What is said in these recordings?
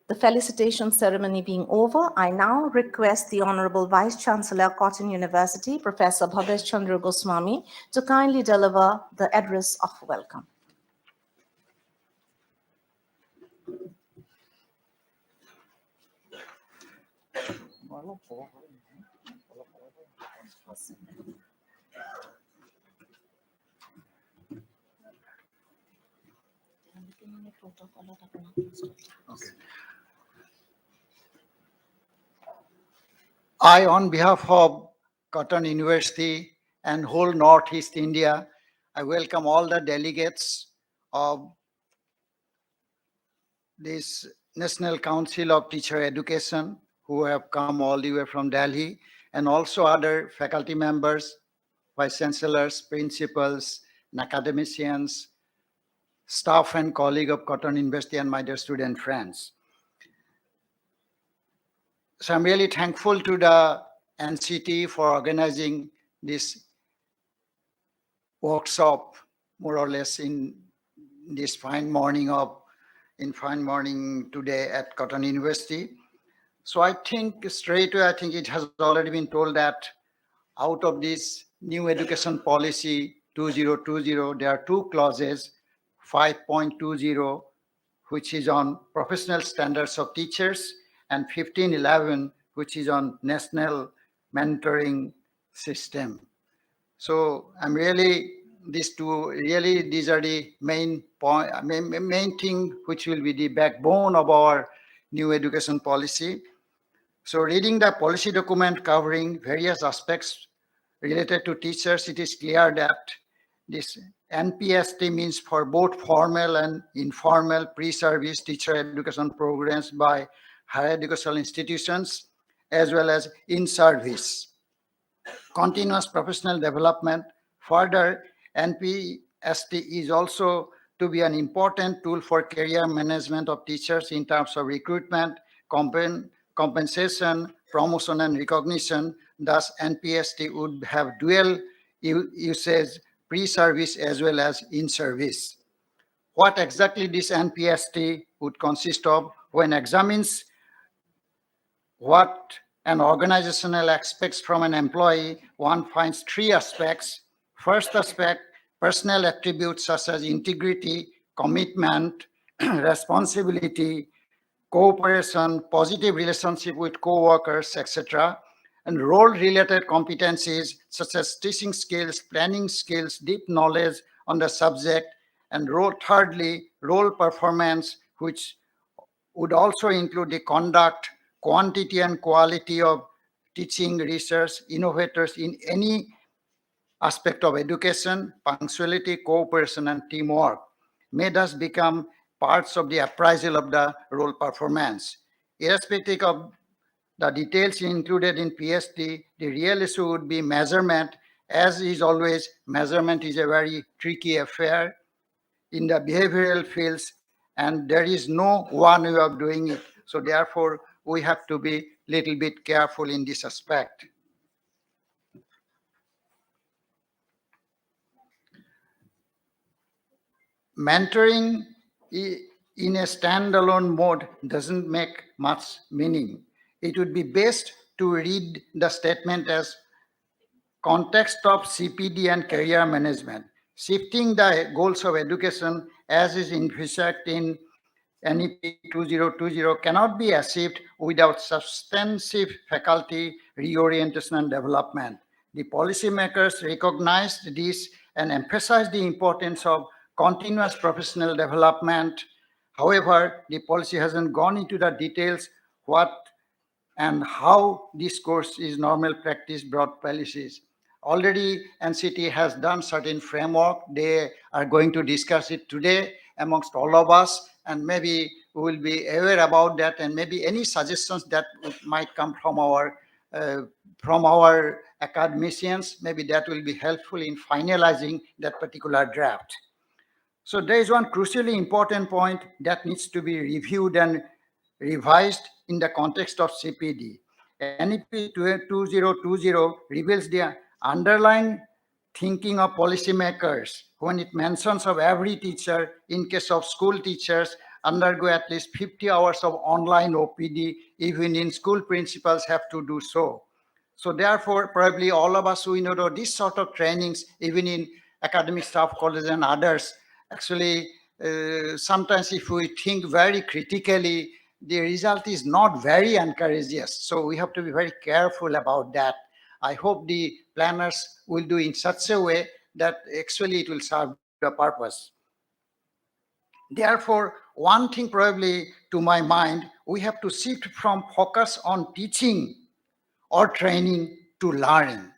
The felicitation ceremony being over, I now request the Honorable Vice Chancellor, Cotton University, Professor Bhabesh Goswami, to kindly deliver the address of welcome. Okay. I, on behalf of Cotton University and whole Northeast India, I welcome all the delegates of this National Council of Teacher Education who have come all the way from Delhi, and also other faculty members, vice chancellors, principals, and academicians, staff and colleague of Cotton University, and my dear student friends. So I'm really thankful to the NCT for organizing this workshop, more or less in this fine morning today at Cotton University. So I think straight away, I think it has already been told that out of this new education policy 2020, there are two clauses, 5.20, which is on professional standards of teachers, and 1511, which is on national mentoring system. So I'm really, these are the main thing which will be the backbone of our new education policy. So reading the policy document covering various aspects related to teachers, it is clear that this NPST means for both formal and informal pre-service teacher education programs by higher educational institutions, as well as in-service continuous professional development. Further, NPST is also to be an important tool for career management of teachers in terms of recruitment, compensation, promotion, and recognition. Thus, NPST would have dual usage, pre-service as well as in-service. What exactly this NPST would consist of? When examines what an organizational expects from an employee, one finds three aspects. First aspect, personal attributes such as integrity, commitment, responsibility, cooperation, positive relationship with co-workers, etc. And role-related competencies such as teaching skills, planning skills, deep knowledge on the subject, and thirdly, role performance, which would also include the conduct, quantity and quality of teaching, research, innovators in any aspect of education, punctuality, cooperation, and teamwork may thus become parts of the appraisal of the role performance. Irrespective of the details included in PST, the real issue would be measurement. As is always, measurement is a very tricky affair in the behavioral fields, and there is no one way of doing it. So therefore, we have to be a little bit careful in this aspect. Mentoring in a standalone mode doesn't make much meaning. It would be best to read the statement as context of CPD and career management. Shifting the goals of education as is envisaged in NEP2020 cannot be achieved without substantive faculty reorientation and development. The policymakers recognized this and emphasized the importance of continuous professional development. However, the policy hasn't gone into the details what and how this course is normal practice broad policies. Already NCT has done certain framework. They are going to discuss it today amongst all of us, and maybe we will be aware about that, and maybe any suggestions that might come from our academicians, maybe that will be helpful in finalizing that particular draft. So there is one crucially important point that needs to be reviewed and revised in the context of CPD. NEP 2020 reveals the underlying thinking of policymakers when it mentions of every teacher. In case of school teachers, undergo at least 50 hours of online OPD, even in school principals have to do so. So therefore, probably all of us, we know this sort of trainings, even in academic staff college and others, actually, sometimes if we think very critically, the result is not very encouraging. So we have to be very careful about that. I hope the planners will do in such a way that actually it will serve the purpose. Therefore, one thing probably to my mind, we have to shift from focus on teaching or training to learning.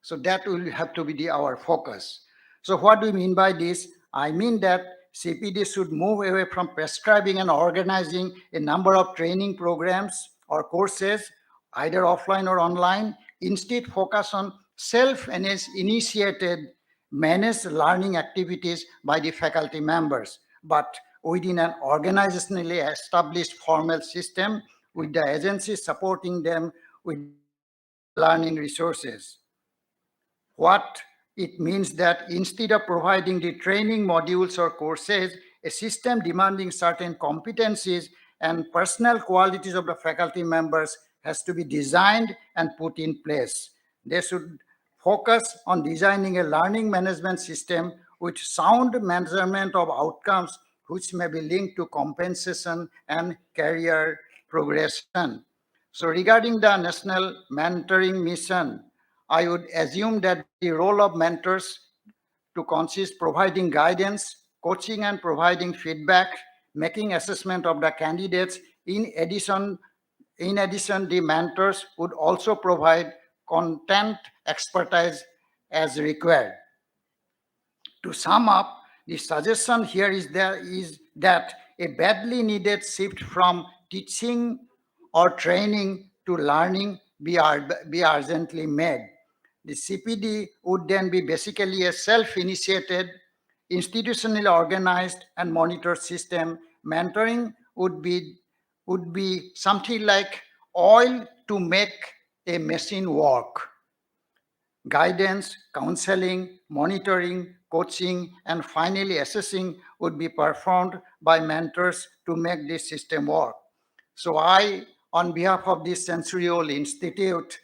So that will have to be our focus. So what do we mean by this? I mean that CPD should move away from prescribing and organizing a number of training programs or courses, either offline or online. Instead, focus on self-initiated, managed learning activities by the faculty members, but within an organizationally established formal system with the agencies supporting them with the necessary learning resources. What it means that instead of providing the training modules or courses, a system demanding certain competencies and personal qualities of the faculty members has to be designed and put in place. They should focus on designing a learning management system with sound measurement of outcomes which may be linked to compensation and career progression. So regarding the National Mentoring Mission, I would assume that the role of mentors to consist providing guidance, coaching and providing feedback, making assessment of the candidates. In addition, the mentors would also provide content expertise as required. To sum up, the suggestion here is that a badly needed shift from teaching or training to learning be urgently made. The CPD would then be basically a self-initiated, institutionally organized and monitored system. Mentoring would be something like oil to make a machine work. Guidance, counseling, monitoring, coaching, and finally assessing would be performed by mentors to make this system work. So I, on behalf of this Centurial Institute,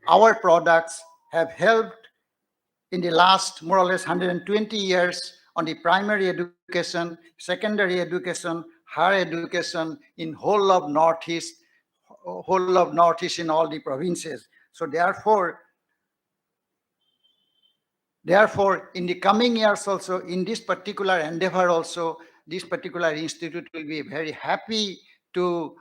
our products have helped in the last more or less 120 years on the primary education, secondary education, higher education in whole of Northeast in all the provinces. So Therefore, in the coming years also, in this particular endeavor also, this particular institute will be very happy to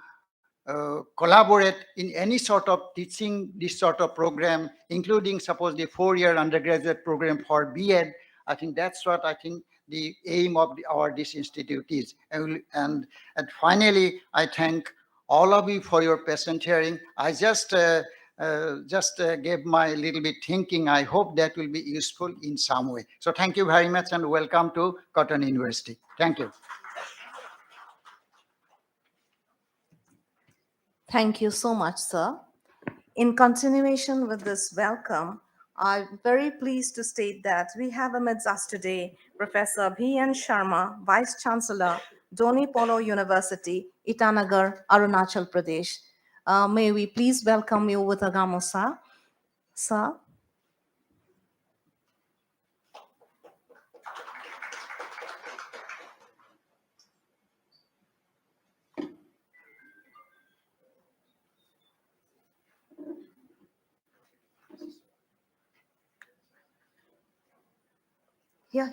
collaborate in any sort of teaching this sort of program, including suppose the 4-year undergraduate program for B.Ed. I think that's what I think the aim of this institute is. And finally, I thank all of you for your patient hearing. I just gave my little bit thinking. I hope that will be useful in some way. So thank you very much and welcome to Cotton University. Thank you. Thank you so much, sir. In continuation with this welcome, I'm very pleased to state that we have amidst us today Professor B.N. Sharma, Vice Chancellor, Doni Polo University, Itanagar, Arunachal Pradesh. May we please welcome you with a gamosa, sir. Yeah.